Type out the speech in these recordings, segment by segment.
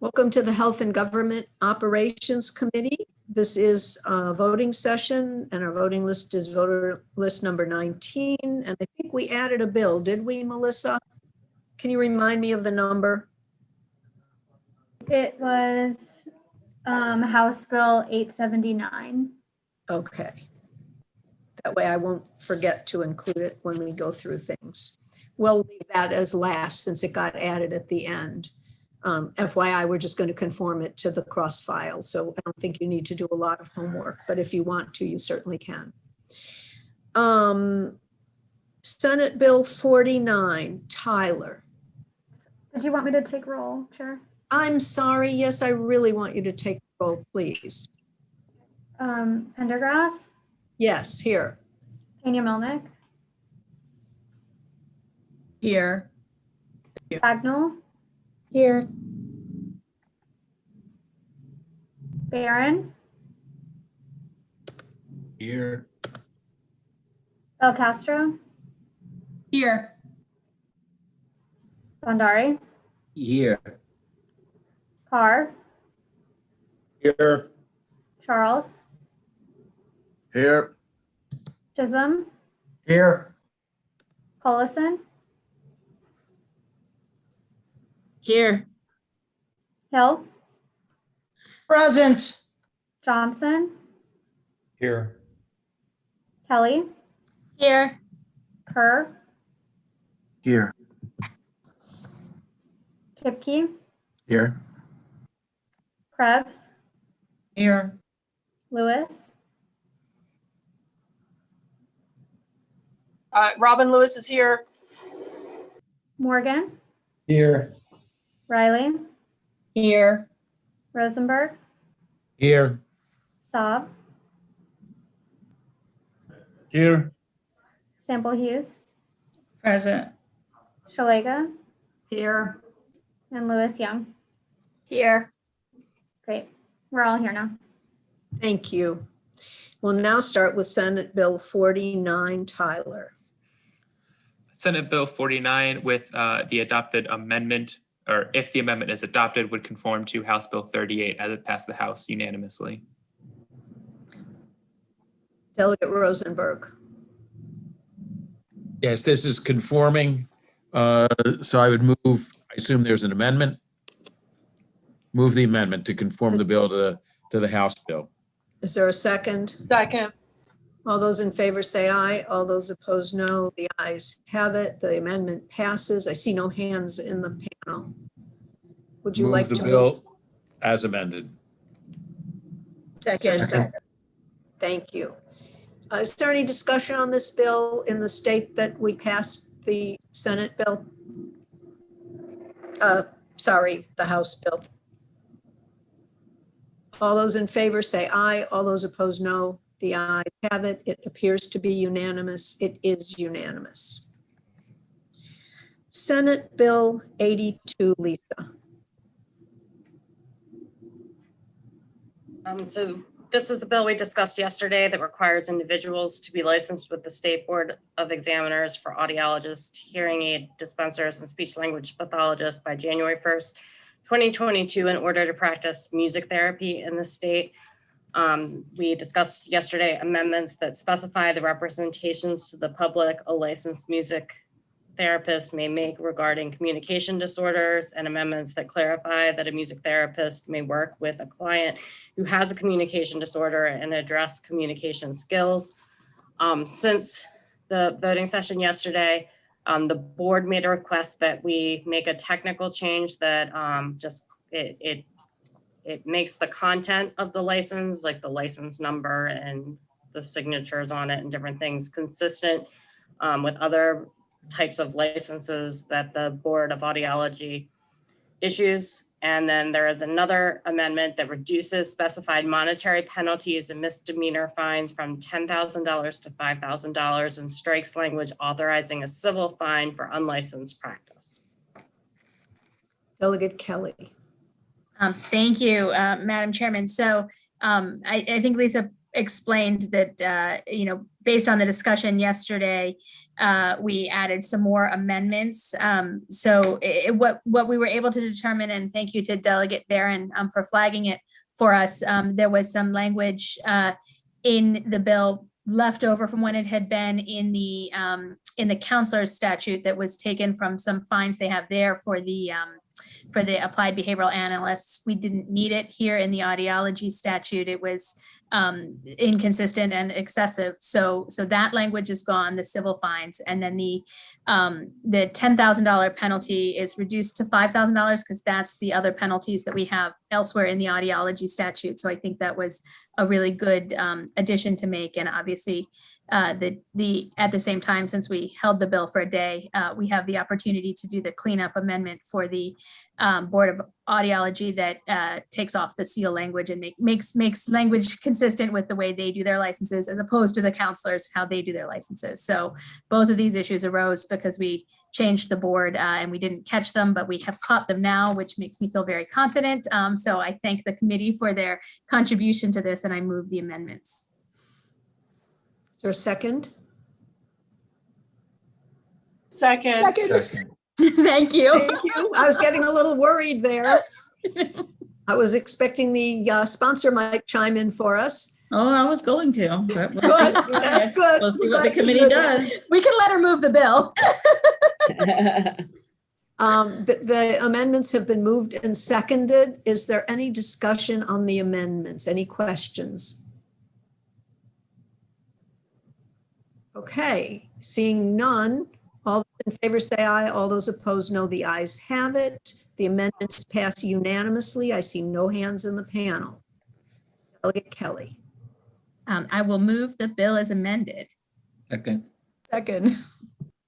Welcome to the Health and Government Operations Committee. This is a voting session and our voting list is voter list number 19. And I think we added a bill, did we, Melissa? Can you remind me of the number? It was House Bill 879. Okay. That way I won't forget to include it when we go through things. We'll leave that as last since it got added at the end. FYI, we're just going to conform it to the cross file. So I don't think you need to do a lot of homework, but if you want to, you certainly can. Senate Bill 49, Tyler. Did you want me to take roll, Chair? I'm sorry. Yes, I really want you to take roll, please. Pendergrass, Yes, here. Tanya Melnick, Here. Bagnall, Here. Barron, Here. El Castro, Here. Bondari, Here. Carr, Here. Charles, Here. Chisholm, Here. Collison, Here. Hill, Present. Johnson, Here. Kelly, Here. Kerr, Here. Kipke, Here. Krebs, Here. Lewis, Robin Lewis is here. Morgan, Here. Riley, Here. Rosenberg, Here. Saab, Here. Sample Hughes, Present. Shalega, Here. and Lewis Young. Here. Great. We're all here now. Thank you. We'll now start with Senate Bill 49, Tyler. Senate Bill 49 with the adopted amendment, or if the amendment is adopted, would conform to House Bill 38 as it passed the House unanimously. Delegate Rosenberg. Yes, this is conforming. So I would move, I assume there's an amendment. Move the amendment to conform the bill to the House bill. Is there a second? Second. All those in favor say aye. All those opposed, no. The ayes have it. The amendment passes. I see no hands in the panel. Would you like Move to the bill as amended. Second. Thank you. Is there any discussion on this bill in the state that we passed the Senate bill? Sorry, the House bill. All those in favor say aye. All those opposed, no. The ayes have it. It appears to be unanimous. It is unanimous. Senate Bill 82, Lisa. So this was the bill we discussed yesterday that requires individuals to be licensed with the State Board of Examiners for audiologists, hearing aid dispensers, and speech language pathologists by January 1st, 2022 in order to practice music therapy in the state. We discussed yesterday amendments that specify the representations to the public a licensed music therapist may make regarding communication disorders, and amendments that clarify that a music therapist may work with a client who has a communication disorder and address communication skills. Since the voting session yesterday, the board made a request that we make a technical change that it makes the content of the license, like the license number and the signatures on it and different things, consistent with other types of licenses that the Board of Audiology issues. And then there is another amendment that reduces specified monetary penalties and misdemeanor fines from $10,000 to $5,000 and strikes language authorizing a civil fine for unlicensed practice. Delegate Kelly. Thank you, Madam Chairman. So I think Lisa explained that, based on the discussion yesterday, we added some more amendments. So what we were able to determine, and thank you to Delegate Barron for flagging it for us, there was some language in the bill left over from when it had been in the counselor's statute that was taken from some fines they have there for the applied behavioral analysts. We didn't need it here in the audiology statute. It was inconsistent and excessive. So that language is gone, the civil fines, and then the $10,000 penalty is reduced to $5,000 because that's the other penalties that we have elsewhere in the audiology statute. So I think that was a really good addition to make. And obviously, at the same time, since we held the bill for a day, we have the opportunity to do the cleanup amendment for the Board of Audiology that takes off the seal language and makes language consistent with the way they do their licenses, as opposed to the counselors, how they do their licenses. So both of these issues arose because we changed the board and we didn't catch them, but we have caught them now, which makes me feel very confident. So I thank the committee for their contribution to this, and I move the amendments. Is there a second? Second. Second. Thank you. Thank you. I was getting a little worried there. I was expecting the sponsor might chime in for us. Oh, I was going to. But we'll Good, see. that's good. We'll see We're what the glad to committee hear that. does. We can let her move the bill. But the amendments have been moved and seconded. Is there any discussion on the amendments? Any questions? Okay, seeing none, all those in favor say aye, all those opposed no, the ayes have it. The amendments pass unanimously. I see no hands in the panel. Delegate Kelly. I will move the bill as amended. Second. Second.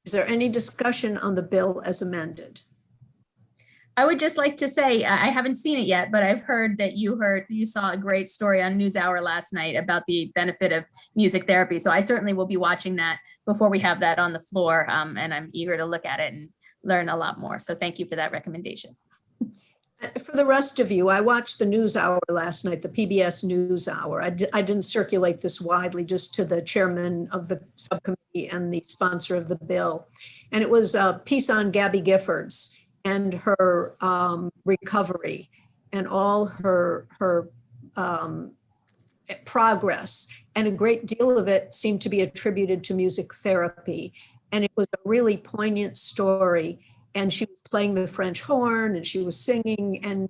Is there any discussion on the bill as amended? I would just like to say, I haven't seen it yet, but I've heard that you saw a great story on NewsHour last night about the benefit of music therapy. So I certainly will be watching that before we have that on the floor. And I'm eager to look at it and learn a lot more. So thank you for that recommendation. For the rest of you, I watched the NewsHour last night, the PBS NewsHour. I didn't circulate this widely, just to the chairman of the subcommittee and the sponsor of the bill. And it was a piece on Gabby Giffords and her recovery and all her progress. And a great deal of it seemed to be attributed to music therapy. And it was a really poignant story. And she was playing the French horn and she was singing and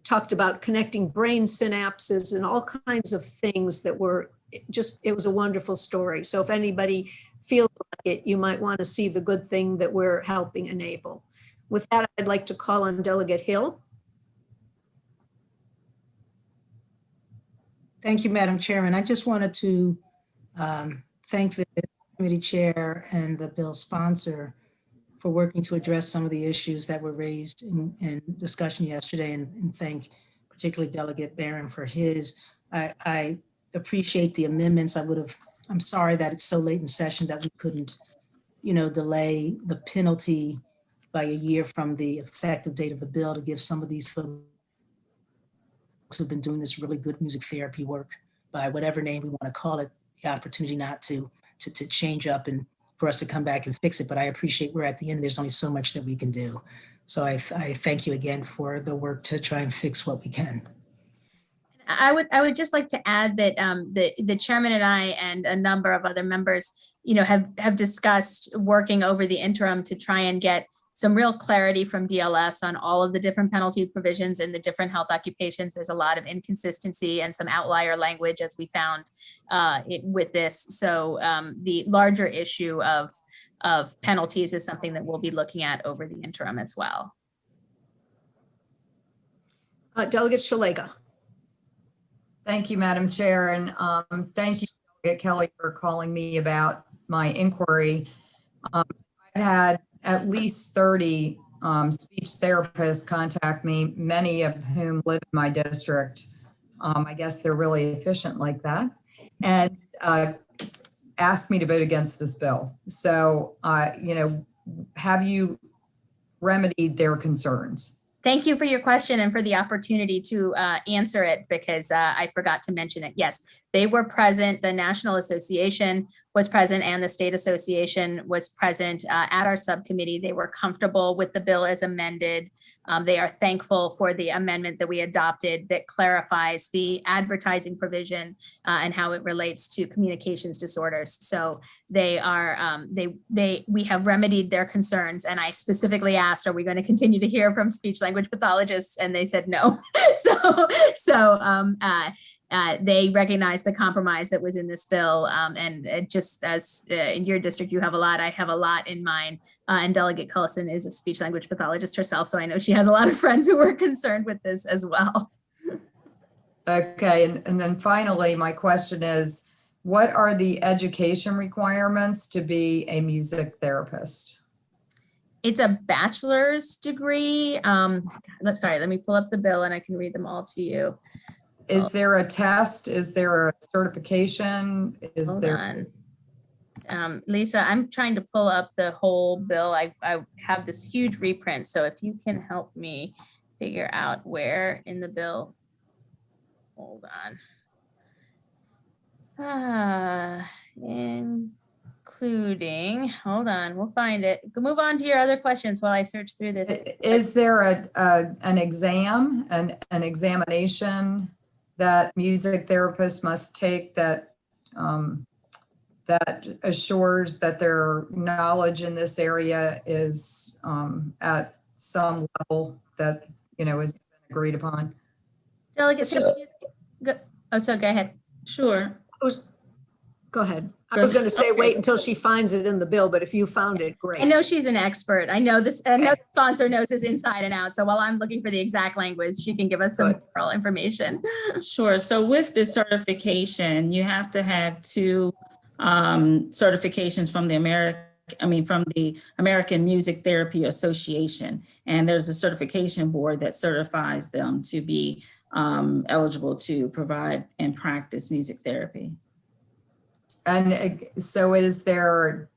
talked about connecting brain synapses and all kinds of things that were just, it was a wonderful story. So if anybody feels like it, you might want to see the good thing that we're helping enable. With that, I'd like to call on Delegate Hill. Thank you, Madam Chairman. I just wanted to thank the committee chair and the bill sponsor for working to address some of the issues that were raised in discussion yesterday, and thank particularly Delegate Barron for his. I appreciate the amendments. I'm sorry that it's so late in session that we couldn't, delay the penalty by a year from the effective date of the bill to give some of these folks who've been doing this really good music therapy work, by whatever name we want to call it, the opportunity not to change up and for us to come back and fix it. But I appreciate we're at the end. There's only so much that we can do. So I thank you again for the work to try and fix what we can. I would just like to add that the chairman and I and a number of other members, have discussed working over the interim to try and get some real clarity from DLS on all of the different penalty provisions in the different health occupations. There's a lot of inconsistency and some outlier language, as we found with this. So the larger issue of penalties is something that we'll be looking at over the interim as well. Delegate Shalega. Thank you, Madam Chair, and thank you, Delegate Kelly, for calling me about my inquiry. I've had at least 30 speech therapists contact me, many of whom live in my district. I guess they're really efficient like that, and asked me to vote against this bill. So, have you remedied their concerns? Thank you for your question and for the opportunity to answer it because I forgot to mention it. Yes, they were present. The National Association was present and the State Association was present at our subcommittee. They were comfortable with the bill as amended. They are thankful for the amendment that we adopted that clarifies the advertising provision and how it relates to communications disorders. So they are, we have remedied their concerns. And I specifically asked, are we going to continue to hear from speech language pathologists? And they said no. They recognize the compromise that was in this bill. And just as in your district, you have a lot, I have a lot in mind. And Delegate Cullison is a speech language pathologist herself. So I know she has a lot of friends who were concerned with this as well. Okay, and then finally, my question is, what are the education requirements to be a music therapist? It's a bachelor's degree. Sorry, let me pull up the bill and I can read them all to you. Is there a test? Is there a certification? Is Hold there? on. Lisa, I'm trying to pull up the whole bill. I have this huge reprint. So if you can help me figure out where in the bill. Hold on. Including, hold on, we'll find it. Move on to your other questions while I search through this. Is there an exam, an examination that music therapists must take that that assures that their knowledge in this area is at some level that, you know, is agreed upon? Delegate, so go ahead. Sure. Go ahead. I was going to say, wait until she finds it in the bill, but if you found it, great. I know she's an expert. I know this, I know the sponsor knows this inside and out. So while I'm looking for the exact language, she can give us some oral information. Sure. So with this certification, you have to have two certifications from the American Music Therapy Association. And there's a certification board that certifies them to be eligible to provide and practice music therapy. And so is there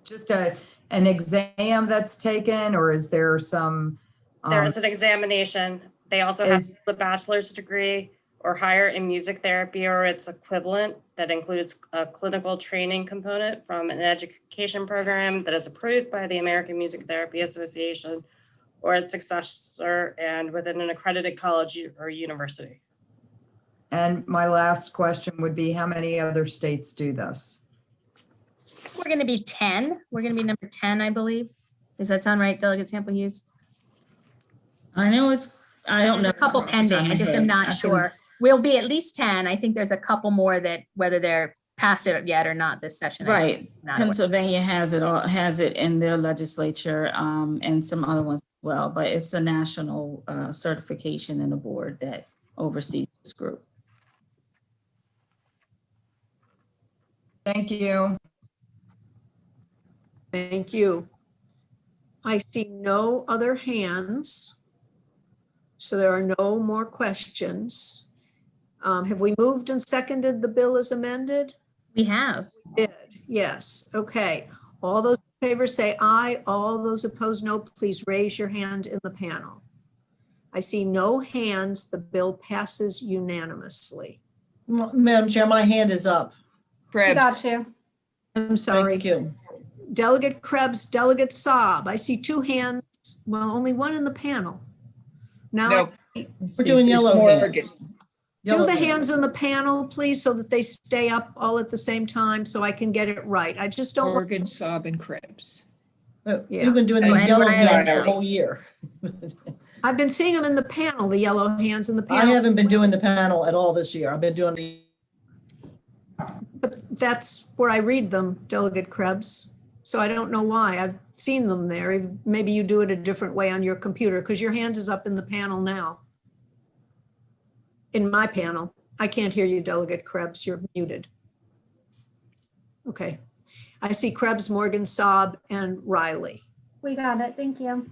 just an exam that's taken, or is there some? There is an examination. They also have the bachelor's degree or higher in music therapy or its equivalent that includes a clinical training component from an education program that is approved by the American Music Therapy Association or its successor and within an accredited college or university. And my last question would be, how many other states do this? We're going to be 10. We're going to be number 10, I believe. Does that sound right, Delegate Sample Hughes? I know I don't know. There's a couple pending. I just am not sure. We'll be at least 10. I think there's a couple more that whether they're passed it yet or not this session. Right. Pennsylvania has it in their legislature and some other ones as well, but it's a national certification and a board that oversees this group. Thank you. Thank you. I see no other hands. So there are no more questions. Have we moved and seconded the bill as amended? We have. We did, yes. Okay. All those in favor say aye. All those opposed, no. Please raise your hand in the panel. I see no hands. The bill passes unanimously. Madam Chair, my hand is up. Got you. I'm sorry. Thank you. Delegate Krebs, Delegate Saab. I see two hands. Well, only one in the panel. Now, Nope. We're doing yellow hands. Do the hands in the panel, please, so that they stay up all at the same time so I can get it right. I just don't. Morgan, Saab, and Krebs. Yeah. We've been doing these yellow hands the whole year. I've been seeing them in the panel, the yellow hands in the I panel. haven't been doing the panel at all this year. I've been doing the. But that's where I read them, Delegate Krebs. So I don't know why. I've seen them there. Maybe you do it a different way on your computer because your hand is up in the panel now. In my panel. I can't hear you, Delegate Krebs. You're muted. Okay. I see Krebs, Morgan, Saab, and Riley. We got it. Thank you.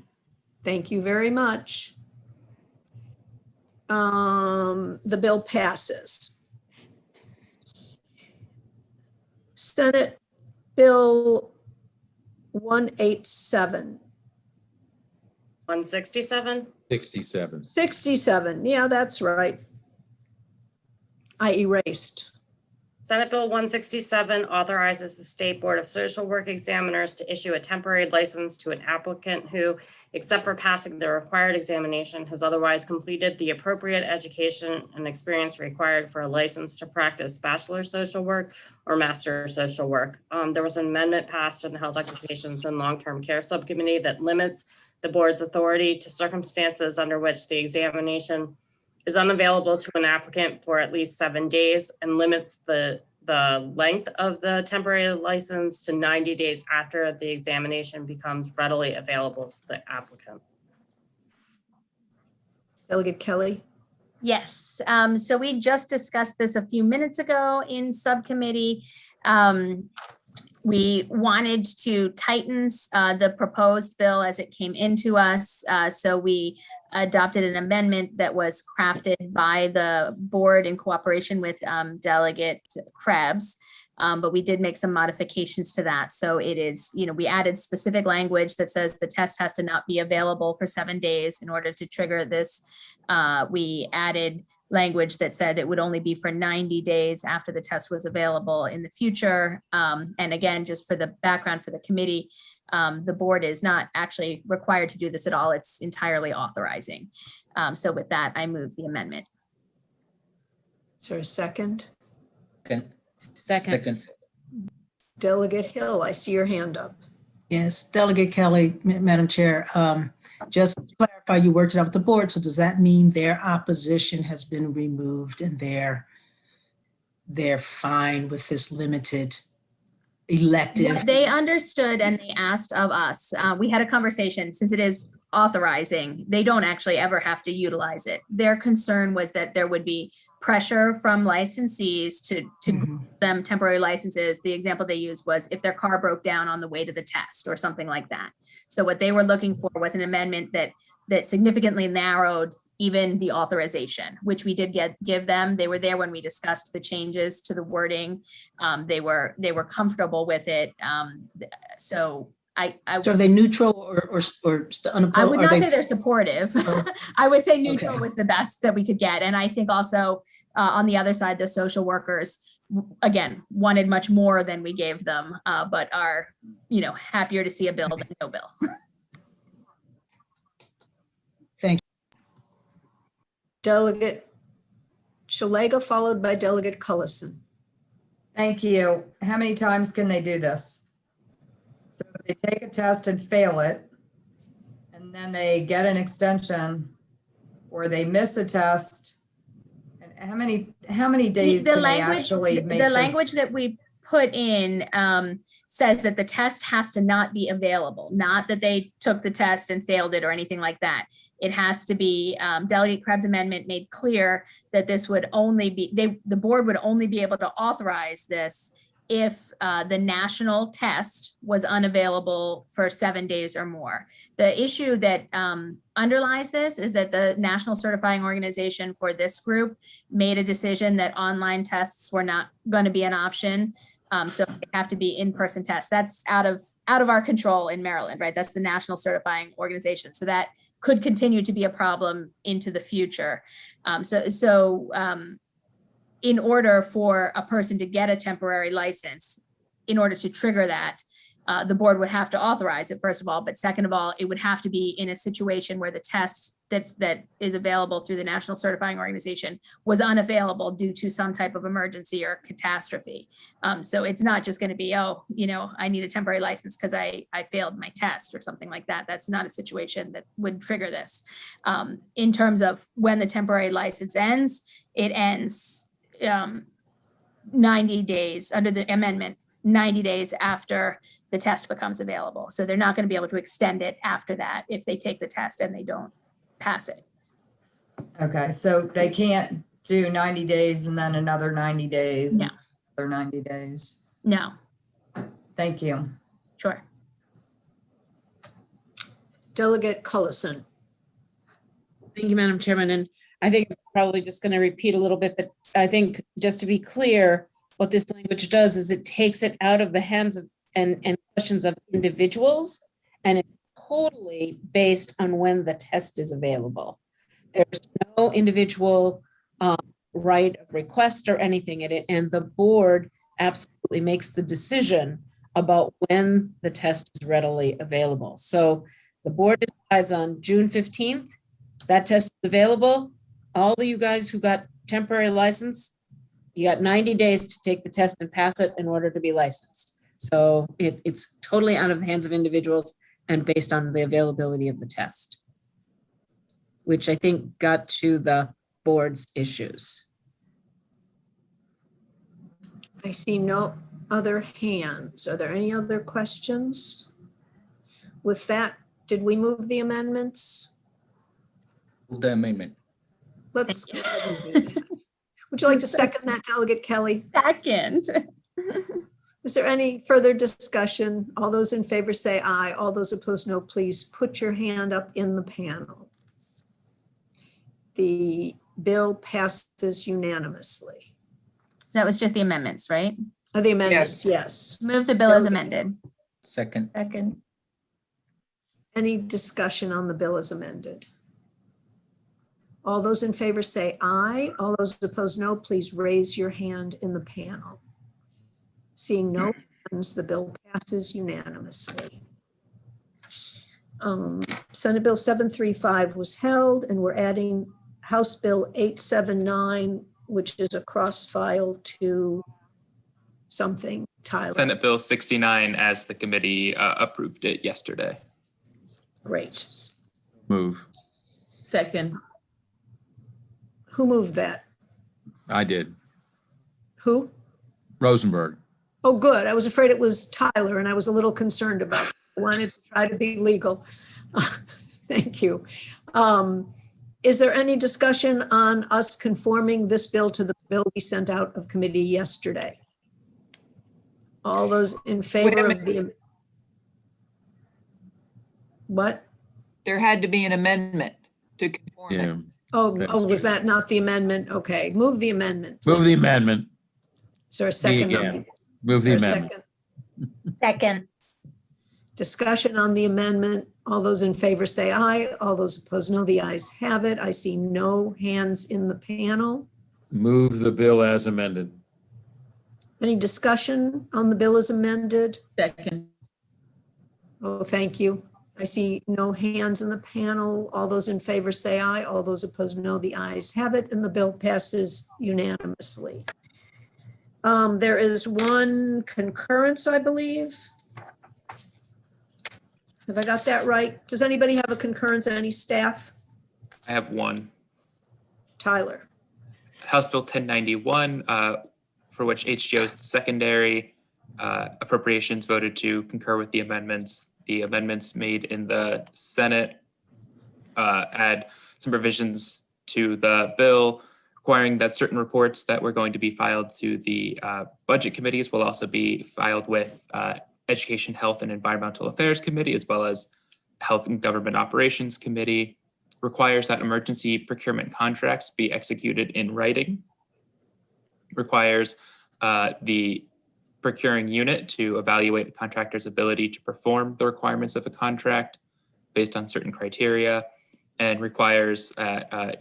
Thank you very much. The bill passes. Senate Bill 187. 167. 67. 67, yeah, that's right. I erased. Senate Bill 167 authorizes the State Board of Social Work Examiners to issue a temporary license to an applicant who, except for passing the required examination, has otherwise completed the appropriate education and experience required for a license to practice bachelor social work or master social work. There was an amendment passed in the Health Occupations and Long-Term Care Subcommittee that limits the board's authority to circumstances under which the examination is unavailable to an applicant for at least 7 days and limits the length of the temporary license to 90 days after the examination becomes readily available to the applicant. Delegate Kelly? Yes, so we just discussed this a few minutes ago in subcommittee. We wanted to tighten the proposed bill as it came into us. So we adopted an amendment that was crafted by the board in cooperation with Delegate Krebs. But we did make some modifications to that. So it is, we added specific language that says the test has to not be available for 7 days in order to trigger this. We added language that said it would only be for 90 days after the test was available in the future. And again, just for the background for the committee, the board is not actually required to do this at all. It's entirely authorizing. So with that, I move the amendment. Is there a second? Second. Delegate Hill, I see your hand up. Yes, Delegate Kelly, Madam Chair, just to clarify, you worked it out with the board, so does that mean their opposition has been removed and they're fine with this limited elective? What they understood and they asked of us, we had a conversation, since it is authorizing, they don't actually ever have to utilize it. Their concern was that there would be pressure from licensees to grant them temporary licenses. The example they used was if their car broke down on the way to the test or something like that. So what they were looking for was an amendment that significantly narrowed even the authorization, which we did give them. They were there when we discussed the changes to the wording. They were comfortable with it. So are they neutral or unopposed? I would not say they're supportive. I would say neutral Okay. was the best that we could get. And I think also on the other side, the social workers, again, wanted much more than we gave them, but are, happier to see a bill than no bill. Thank you. Delegate Shalega, followed by Delegate Cullison. Thank you. How many times can they do this? So if they take a test and fail it, and then they get an extension, or they miss a test, and how many days can they actually make The this? language that we put in says that the test has to not be available, not that they took the test and failed it or anything like that. It has to be, Delegate Krebs' amendment made clear that this would only be, the board would only be able to authorize this if the national test was unavailable for 7 days or more. The issue that underlies this is that the National Certifying Organization for this group made a decision that online tests were not going to be an option. So they have to be in-person tests. That's out of our control in Maryland, right? That's the National Certifying Organization. So that could continue to be a problem into the future. In order for a person to get a temporary license, in order to trigger that, the board would have to authorize it, first of all, but second of all, it would have to be in a situation where the test that is available through the National Certifying Organization was unavailable due to some type of emergency or catastrophe. So it's not just going to be, I need a temporary license because I failed my test or something like that. That's not a situation that would trigger this. In terms of when the temporary license ends, it ends 90 days under the amendment, 90 days after the test becomes available. So they're not going to be able to extend it after that if they take the test and they don't pass it. Okay, so they can't do 90 days and then another 90 days. No. Another 90 days. No, Thank you. sure. Delegate Cullison. Thank you, Madam Chairman. And I think I'm probably just going to repeat a little bit, but I think just to be clear, what this language does is it takes it out of the hands of and questions of individuals, and it totally based on when the test is available. There's no individual right of request or anything in it, and the board absolutely makes the decision about when the test is readily available. So the board decides on June 15th, that test is available. All of you guys who got temporary license, you got 90 days to take the test and pass it in order to be licensed. So it's totally out of the hands of individuals and based on the availability of the test, which I think got to the board's issues. I see no other hands. Are there any other questions? With that, did we move the amendments? Move the amendment. Let's go ahead and do that. Would you like to second that, Delegate Kelly? Second. Is there any further discussion? All those in favor say aye. All those opposed, no. Please put your hand up in the panel. The bill passes unanimously. That was just the amendments, right? The amendments, yes. Move the bill as amended. Second. Second. Any discussion on the bill as amended? All those in favor say aye. All those opposed, no. Please raise your hand in the panel. Seeing no hands, the bill passes unanimously. Senate Bill 735 was held, and we're adding House Bill 879, which is a cross file to something, Tyler. Senate Bill 69 as the committee approved it yesterday. Great. Move. Second. Who moved that? I did. Who? Rosenberg. Oh, good. I was afraid it was Tyler, and I was a little concerned about it. I wanted to try to be legal. Thank you. Is there any discussion on us conforming this bill to the bill we sent out of committee yesterday? All those in favor of the... What? There had to be an amendment to conform it. Yeah. Oh, That's was true. that not the amendment? Okay, move the amendment. Move the amendment. Is there a second? on again. the- Move is the there a amendment. second? Second. Discussion on the amendment. All those in favor say aye. All those opposed, no. The ayes have it. I see no hands in the panel. Move the bill as amended. Any discussion on the bill as amended? Second. Oh, thank you. I see no hands in the panel. All those in favor say aye. All those opposed, no. The ayes have it, and the bill passes unanimously. There is one concurrence, I believe. Have I got that right? Does anybody have a concurrence, any staff? I have one. Tyler? House Bill 1091, for which HGO's secondary appropriations voted to concur with the amendments. The amendments made in the Senate add some provisions to the bill requiring that certain reports that were going to be filed to the budget committees will also be filed with Education, Health, and Environmental Affairs Committee, as well as Health and Government Operations Committee. Requires that emergency procurement contracts be executed in writing. Requires the procuring unit to evaluate the contractor's ability to perform the requirements of a contract based on certain criteria, and requires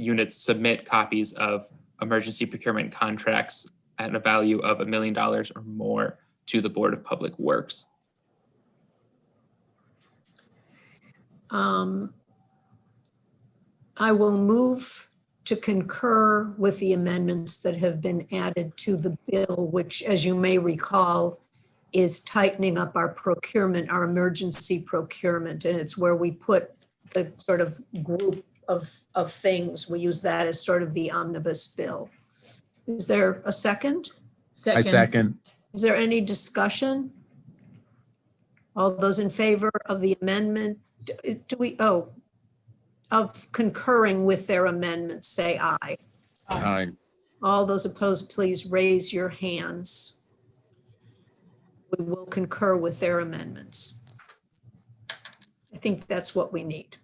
units submit copies of emergency procurement contracts at a value of $1 million or more to the Board of Public Works. I will move to concur with the amendments that have been added to the bill, which, as you may recall, is tightening up our procurement, our emergency procurement, and it's where we put the sort of group of things. We use that as sort of the omnibus bill. Is there a second? I second. Is there any discussion? All those in favor of the amendment, of concurring with their amendments, say aye. Aye. All those opposed, please raise your hands. We will concur with their amendments. I think that's what we need.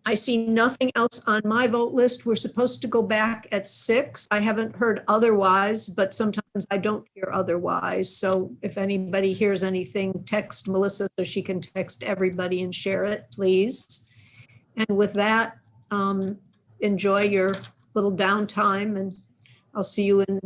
I see nothing else on my vote list. We're supposed to go back at 6. I haven't heard otherwise, but sometimes I don't hear otherwise. So if anybody hears anything, text Melissa so she can text everybody and share it, please. And with that, enjoy your little downtime, and I'll see you in